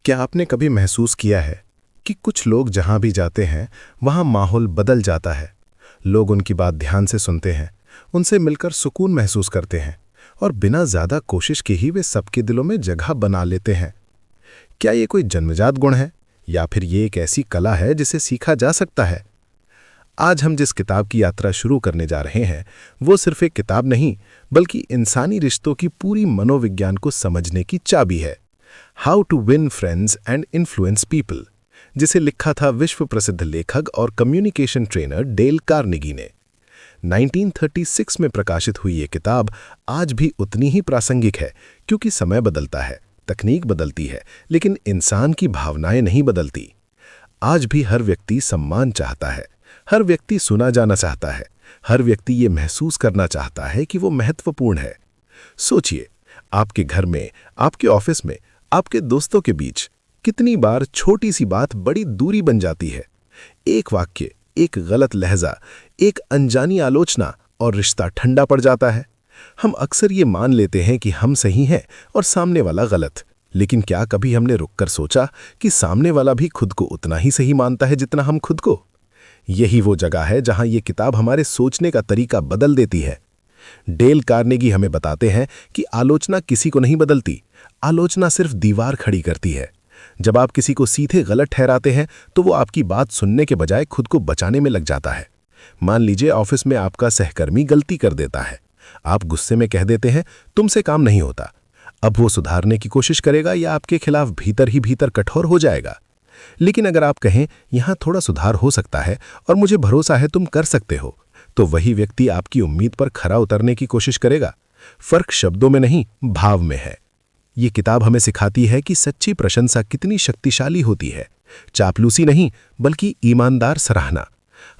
क्या आपने कभी महसूस किया है कि कुछ लोग जहां भी जाते हैं वहां माहौल बदल जाता है। लोग उनकी बात ध्यान से सुनते हैं, उनसे मिलकर सुकून महसूस करते हैं और बिना ज्यादा कोशिश के ही वे सबके दिलों में जगह बना लेते हैं। क्या ये कोई जन्मजात गुण है या फिर ये एक ऐसी कला है जिसे सीखा जा सकता है? आज हम जिस किताब की यात्रा शुरू करने जा रहे हैं वो सिर्फ एक किताब नहीं, बल्कि इंसानी रिश्तों की पूरी मनोविज्ञान को समझने की चाबी है। How to win friends and influence people, जिसे लिखा था विश्व प्रसिद्ध लेखक और कम्युनिकेशन ट्रेनर डेल कार्नेगी ने। 1936 में प्रकाशित हुई ये किताब आज भी उतनी ही प्रासंगिक है, क्योंकि समय बदलता है, तकनीक बदलती है, लेकिन इंसान की भावनाएं नहीं बदलती। आज भी हर व्यक्ति सम्मान चाहता है, हर व्यक्ति सुना जाना चाहता है, हर व्यक्ति ये महसूस करना चाहता है कि वो महत्वपूर्ण है। सोचिए, आपके घर में, आपके ऑफिस में, आपके दोस्तों के बीच कितनी बार छोटी सी बात बड़ी दूरी बन जाती है। एक वाक्य, एक गलत लहजा, एक अनजानी आलोचना और रिश्ता ठंडा पड़ जाता है। हम अक्सर ये मान लेते हैं कि हम सही हैं और सामने वाला गलत, लेकिन क्या कभी हमने रुककर सोचा कि सामने वाला भी खुद को उतना ही सही मानता है जितना हम खुद को? यही वो जगह है जहां ये किताब हमारे सोचने का तरीका बदल देती है। डेल कार्नेगी हमें बताते हैं कि आलोचना किसी को नहीं बदलती, आलोचना सिर्फ दीवार खड़ी करती है। जब आप किसी को सीधे गलत ठहराते हैं तो वो आपकी बात सुनने के बजाय खुद को बचाने में लग जाता है। मान लीजिए ऑफिस में आपका सहकर्मी गलती कर देता है। आप गुस्से में कह देते हैं, तुमसे काम नहीं होता। अब वो सुधारने की कोशिश करेगा या आपके खिलाफ भीतर ही भीतर कठोर हो जाएगा? लेकिन अगर आप कहें, यहां थोड़ा सुधार हो सकता है और मुझे भरोसा है तुम कर सकते हो, तो वही व्यक्ति आपकी उम्मीद पर खरा उतरने की कोशिश करेगा। फर्क शब्दों में नहीं, भाव में है। ये किताब हमें सिखाती है कि सच्ची प्रशंसा कितनी शक्तिशाली होती है। चापलूसी नहीं, बल्कि ईमानदार सराहना।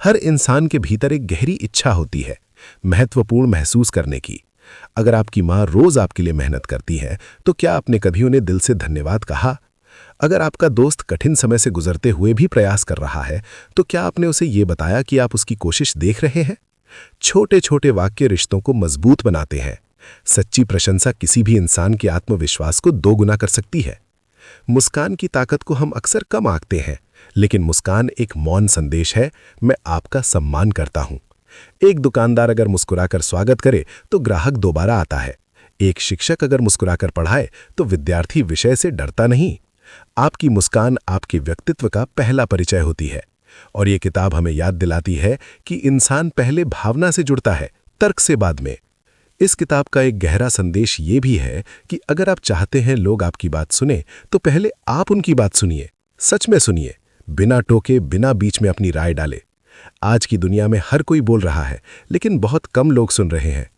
हर इंसान के भीतर एक गहरी इच्छा होती है महत्वपूर्ण महसूस करने की। अगर आपकी माँ रोज आपके लिए मेहनत करती है, तो क्या आपने कभी उन्हें दिल से धन्यवाद कहा? अगर आपका दोस्त कठिन समय से गुजरते हुए भी प्रयास कर रहा है, तो क्या आपने उसे ये बताया कि आप उसकी कोशिश देख रहे हैं? छोटे छोटे वाक्य रिश्तों को मजबूत बनाते हैं। सच्ची प्रशंसा किसी भी इंसान के आत्मविश्वास को दोगुना कर सकती है। मुस्कान की ताकत को हम अक्सर कम आंकते हैं, लेकिन मुस्कान एक मौन संदेश है, मैं आपका सम्मान करता हूं। एक दुकानदार अगर मुस्कुराकर स्वागत करे तो ग्राहक दोबारा आता है। एक शिक्षक अगर मुस्कुराकर पढ़ाए तो विद्यार्थी विषय से डरता नहीं। आपकी मुस्कान आपके व्यक्तित्व का पहला परिचय होती है। और ये किताब हमें याद दिलाती है कि इंसान पहले भावना से जुड़ता है, तर्क से बाद में। इस किताब का एक गहरा संदेश ये भी है कि अगर आप चाहते हैं लोग आपकी बात सुने, तो पहले आप उनकी बात सुनिए, सच में सुनिए, बिना टोके, बिना बीच में अपनी राय डाले। आज की दुनिया में हर कोई बोल रहा है, लेकिन बहुत कम लोग सुन रहे हैं।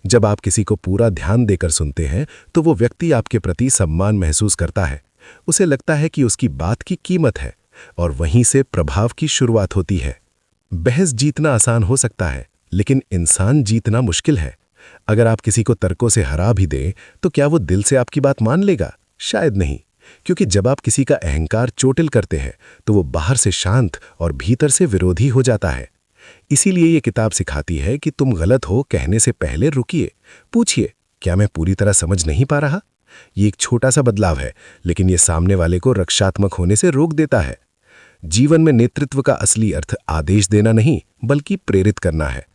जब आप किसी को पूरा ध्यान देकर सुनते हैं, तो वो व्यक्ति आपके प्रति सम्मान महसूस करता है। उसे लगता है कि उसकी बात की कीमत है, और वहीं से प्रभाव की शुरुआत होती है। बहस जीतना आसान हो सकता है, लेकिन इंसान जीतना मुश्किल है। अगर आप किसी को तर्कों से हरा भी दें, तो क्या वो दिल से आपकी बात मान लेगा? शायद नहीं, क्योंकि जब आप किसी का अहंकार चोटिल करते हैं, तो वो बाहर से शांत और भीतर से विरोधी हो जाता है। इसीलिए ये किताब सिखाती है कि तुम गलत हो कहने से पहले रुकिए, पूछिए, क्या मैं पूरी तरह समझ नहीं पा रहा? ये एक छोटा सा बदलाव है, लेकिन ये सामने वाले को रक्षात्मक होने से रोक देता है। जीवन में नेतृत्व का असली अर्थ आदेश देना नहीं, बल्कि प्रेरित करना है।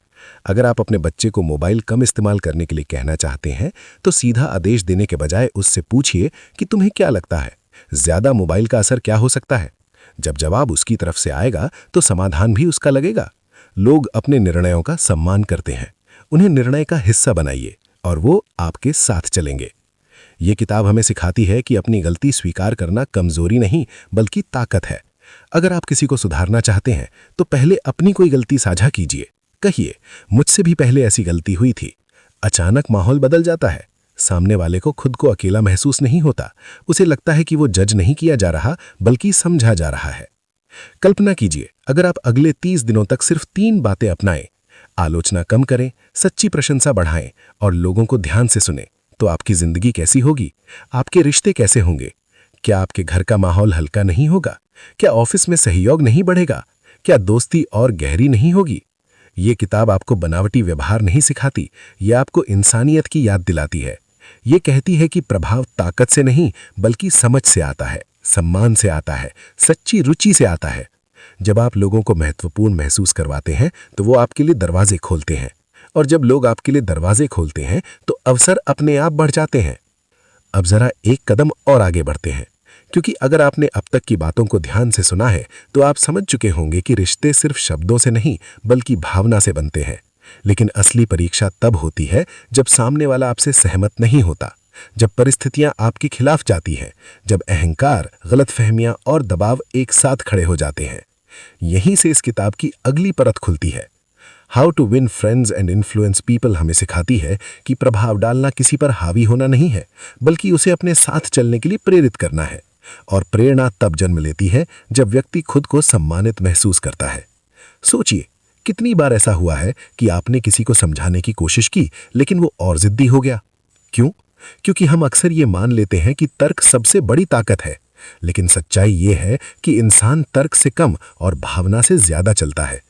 अगर आप अपने बच्चे को मोबाइल कम इस्तेमाल करने के लिए कहना चाहते हैं, तो सीधा आदेश देने के बजाय उससे पूछिए कि तुम्हें क्या लगता है, ज्यादा मोबाइल का असर क्या हो सकता है? जब जवाब उसकी तरफ से आएगा, तो समाधान भी उसका लगेगा। लोग अपने निर्णयों का सम्मान करते हैं, उन्हें निर्णय का हिस्सा बनाइए और वो आपके साथ चलेंगे। ये किताब हमें सिखाती है कि अपनी गलती स्वीकार करना कमजोरी नहीं, बल्कि ताकत है। अगर आप किसी को सुधारना चाहते हैं, तो पहले अपनी कोई गलती साझा कीजिए। कहिए, मुझसे भी पहले ऐसी गलती हुई थी। अचानक माहौल बदल जाता है। सामने वाले को खुद को अकेला महसूस नहीं होता। उसे लगता है कि वो जज नहीं किया जा रहा, बल्कि समझा जा रहा है। कल्पना कीजिए, अगर आप अगले 30 दिनों तक सिर्फ 3 बातें अपनाएं, आलोचना कम करें, सच्ची प्रशंसा बढ़ाएं और लोगों को ध्यान से सुनें, तो आपकी जिंदगी कैसी होगी? आपके रिश्ते कैसे होंगे? क्या आपके घर का माहौल हल्का नहीं होगा? क्या ऑफिस में सहयोग नहीं बढ़ेगा? क्या दोस्ती और गहरी नहीं होगी? ये किताब आपको बनावटी व्यवहार नहीं सिखाती, ये आपको इंसानियत की याद दिलाती है। ये कहती है कि प्रभाव ताकत से नहीं, बल्कि समझ से आता है। सम्मान से आता है, सच्ची रुचि से आता है। जब आप लोगों को महत्वपूर्ण महसूस करवाते हैं तो वो आपके लिए दरवाजे खोलते हैं, और जब लोग आपके लिए दरवाजे खोलते हैं तो अवसर अपने आप बढ़ जाते हैं। अब जरा एक कदम और आगे बढ़ते हैं, क्योंकि अगर आपने अब तक की बातों को ध्यान से सुना है तो आप समझ चुके होंगे कि रिश्ते सिर्फ शब्दों से नहीं बल्कि भावना से बनते हैं। लेकिन असली परीक्षा तब होती है जब सामने वाला आपसे सहमत नहीं होता, जब परिस्थितियां आपके खिलाफ जाती हैं, जब अहंकार, गलतफहमियां और दबाव एक साथ खड़े हो जाते हैं। यहीं से इस किताब की अगली परत खुलती है। How to win friends and influence people हमें सिखाती है कि प्रभाव डालना किसी पर हावी होना नहीं है, बल्कि उसे अपने साथ चलने के लिए प्रेरित करना है। और प्रेरणा तब जन्म लेती है जब व्यक्ति खुद को सम्मानित महसूस करता है। सोचिए, कितनी बार ऐसा हुआ है कि आपने किसी को समझाने की कोशिश की लेकिन वो और जिद्दी हो गया। क्यों? क्योंकि हम अक्सर ये मान लेते हैं कि तर्क सबसे बड़ी ताकत है, लेकिन सच्चाई ये है कि इंसान तर्क से कम और भावना से ज्यादा चलता है।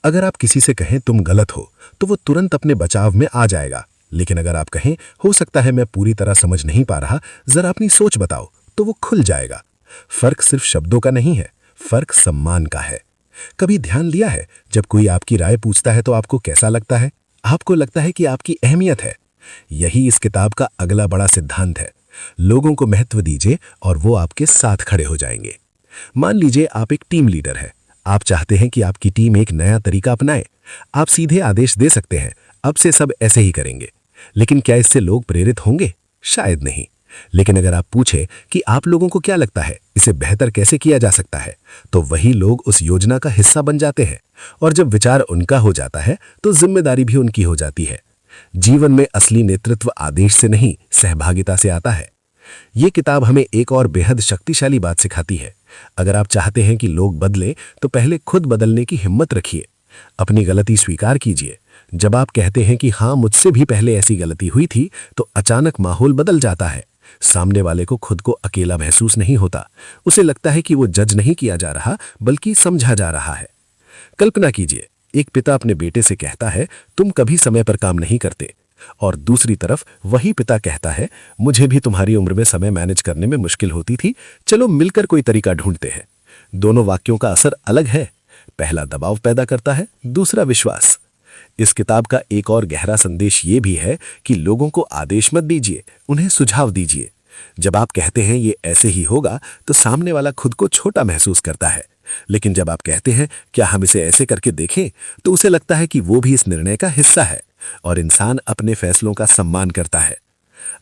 अगर आप किसी से कहें तुम गलत हो तो वो तुरंत अपने बचाव में आ जाएगा, लेकिन अगर आप कहें हो सकता है मैं पूरी तरह समझ नहीं पा रहा, जरा अपनी सोच बताओ, तो वो खुल जाएगा। फर्क सिर्फ शब्दों का नहीं है, फर्क सम्मान का है। कभी ध्यान लिया है, जब कोई आपकी राय पूछता है तो आपको कैसा लगता है? आपको लगता है कि आपकी अहमियत है। यही इस किताब का अगला बड़ा सिद्धांत है। लोगों को महत्व दीजिए और वो आपके साथ खड़े हो जाएंगे। मान लीजिए आप एक टीम लीडर हैं। आप चाहते हैं कि आपकी टीम एक नया तरीका अपनाए। आप सीधे आदेश दे सकते हैं, अब से सब ऐसे ही करेंगे। लेकिन क्या इससे लोग प्रेरित होंगे? शायद नहीं। लेकिन अगर आप पूछें कि आप लोगों को क्या लगता है, इसे बेहतर कैसे किया जा सकता है, तो वही लोग उस योजना का हिस्सा बन जाते हैं। और जब विचार उनका हो जाता है तो जिम्मेदारी भी उनकी हो जाती है। जीवन में असली नेतृत्व आदेश से नहीं, सहभागिता से आता है। ये किताब हमें एक और बेहद शक्तिशाली बात सिखाती है। अगर आप चाहते हैं कि लोग बदले तो पहले खुद बदलने की हिम्मत रखिए। अपनी गलती स्वीकार कीजिए। जब आप कहते हैं कि हाँ, मुझसे भी पहले ऐसी गलती हुई थी, तो अचानक माहौल बदल जाता है। सामने वाले को खुद को अकेला महसूस नहीं होता। उसे लगता है कि वो जज नहीं किया जा रहा, बल्कि समझा जा रहा है। कल्पना कीजिए, एक पिता अपने बेटे से कहता है तुम कभी समय पर काम नहीं करते, और दूसरी तरफ वही पिता कहता है मुझे भी तुम्हारी उम्र में समय मैनेज करने में मुश्किल होती थी, चलो मिलकर कोई तरीका ढूंढते हैं। दोनों वाक्यों का असर अलग है। पहला दबाव पैदा करता है, दूसरा विश्वास। इस किताब का एक और गहरा संदेश ये भी है कि लोगों को आदेश मत दीजिए, उन्हें सुझाव दीजिए। जब आप कहते हैं ये ऐसे ही होगा तो सामने वाला खुद को छोटा महसूस करता है। लेकिन जब आप कहते हैं क्या हम इसे ऐसे करके देखें, तो उसे लगता है कि वो भी इस निर्णय का हिस्सा है, और इंसान अपने फैसलों का सम्मान करता है।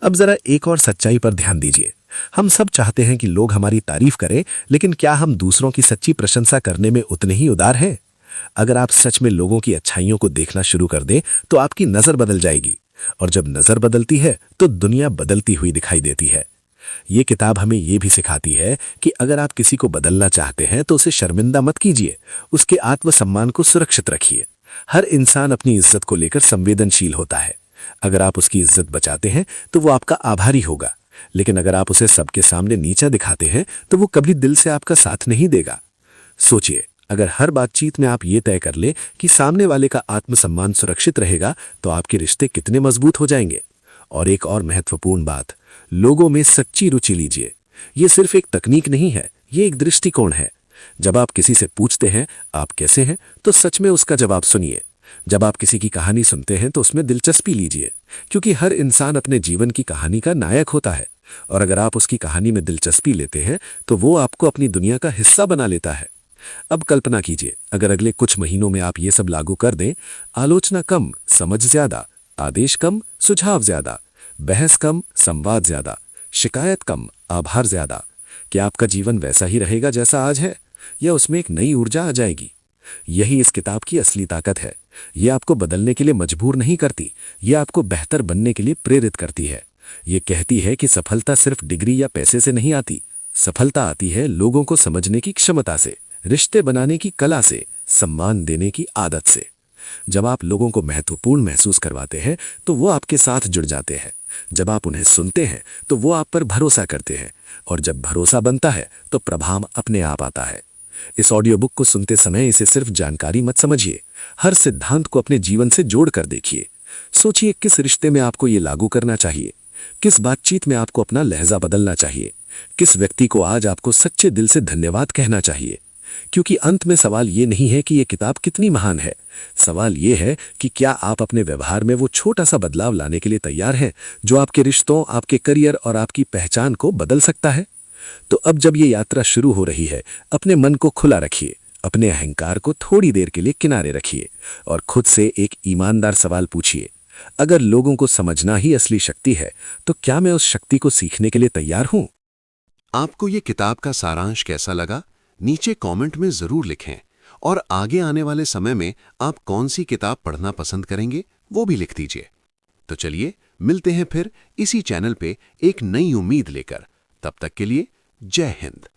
अब जरा एक और सच्चाई पर ध्यान दीजिए। हम सब चाहते हैं कि लोग हमारी तारीफ करें, लेकिन क्या हम दूसरों की सच्ची प्रशंसा करने में उतने ही उदार हैं? अगर आप सच में लोगों की अच्छाइयों को देखना शुरू कर दें तो आपकी नजर बदल जाएगी, और जब नजर बदलती है तो दुनिया बदलती हुई दिखाई देती है। ये किताब हमें यह भी सिखाती है कि अगर आप किसी को बदलना चाहते हैं तो उसे शर्मिंदा मत कीजिए, उसके आत्मसम्मान को सुरक्षित रखिए। हर इंसान अपनी इज्जत को लेकर संवेदनशील होता है। अगर आप उसकी इज्जत बचाते हैं तो वो आपका आभारी होगा, लेकिन अगर आप उसे सबके सामने नीचा दिखाते हैं तो वो कभी दिल से आपका साथ नहीं देगा। सोचिए, अगर हर बातचीत में आप ये तय कर ले कि सामने वाले का आत्मसम्मान सुरक्षित रहेगा, तो आपके रिश्ते कितने मजबूत हो जाएंगे। और एक और महत्वपूर्ण बात, लोगों में सच्ची रुचि लीजिए। ये सिर्फ एक तकनीक नहीं है, ये एक दृष्टिकोण है। जब आप किसी से पूछते हैं आप कैसे हैं, तो सच में उसका जवाब सुनिए। जब आप किसी की कहानी सुनते हैं तो उसमें दिलचस्पी लीजिए, क्योंकि हर इंसान अपने जीवन की कहानी का नायक होता है। और अगर आप उसकी कहानी में दिलचस्पी लेते हैं तो वो आपको अपनी दुनिया का हिस्सा बना लेता है। अब कल्पना कीजिए, अगर अगले कुछ महीनों में आप ये सब लागू कर दें, आलोचना कम, समझ ज्यादा, आदेश कम, सुझाव ज्यादा, बहस कम, संवाद ज्यादा, शिकायत कम, आभार ज्यादा, क्या आपका जीवन वैसा ही रहेगा जैसा आज है, या उसमें एक नई ऊर्जा आ जाएगी? यही इस किताब की असली ताकत है। यह आपको बदलने के लिए मजबूर नहीं करती, यह आपको बेहतर बनने के लिए प्रेरित करती है। यह कहती है कि सफलता सिर्फ डिग्री या पैसे से नहीं आती। सफलता आती है लोगों को समझने की क्षमता से, रिश्ते बनाने की कला से, सम्मान देने की आदत से। जब आप लोगों को महत्वपूर्ण महसूस करवाते हैं तो वो आपके साथ जुड़ जाते हैं। जब आप उन्हें सुनते हैं तो वो आप पर भरोसा करते हैं, और जब भरोसा बनता है तो प्रभाव अपने आप आता है। इस ऑडियो बुक को सुनते समय इसे सिर्फ जानकारी मत समझिए, हर सिद्धांत को अपने जीवन से जोड़ कर देखिए। सोचिए किस रिश्ते में आपको ये लागू करना चाहिए, किस बातचीत में आपको अपना लहजा बदलना चाहिए, किस व्यक्ति को आज आपको सच्चे दिल से धन्यवाद कहना चाहिए? क्योंकि अंत में सवाल ये नहीं है कि ये किताब कितनी महान है, सवाल ये है कि क्या आप अपने व्यवहार में वो छोटा सा बदलाव लाने के लिए तैयार हैं जो आपके रिश्तों, आपके करियर और आपकी पहचान को बदल सकता है। तो अब जब ये यात्रा शुरू हो रही है, अपने मन को खुला रखिए, अपने अहंकार को थोड़ी देर के लिए किनारे रखिए और खुद से एक ईमानदार सवाल पूछिए, अगर लोगों को समझना ही असली शक्ति है तो क्या मैं उस शक्ति को सीखने के लिए तैयार हूं? आपको ये किताब का सारांश कैसा लगा? नीचे कमेंट में जरूर लिखें और आगे आने वाले समय में आप कौन सी किताब पढ़ना पसंद करेंगे वो भी लिख दीजिए। तो चलिए मिलते हैं फिर इसी चैनल पे एक नई उम्मीद लेकर। तब तक के लिए जय हिंद।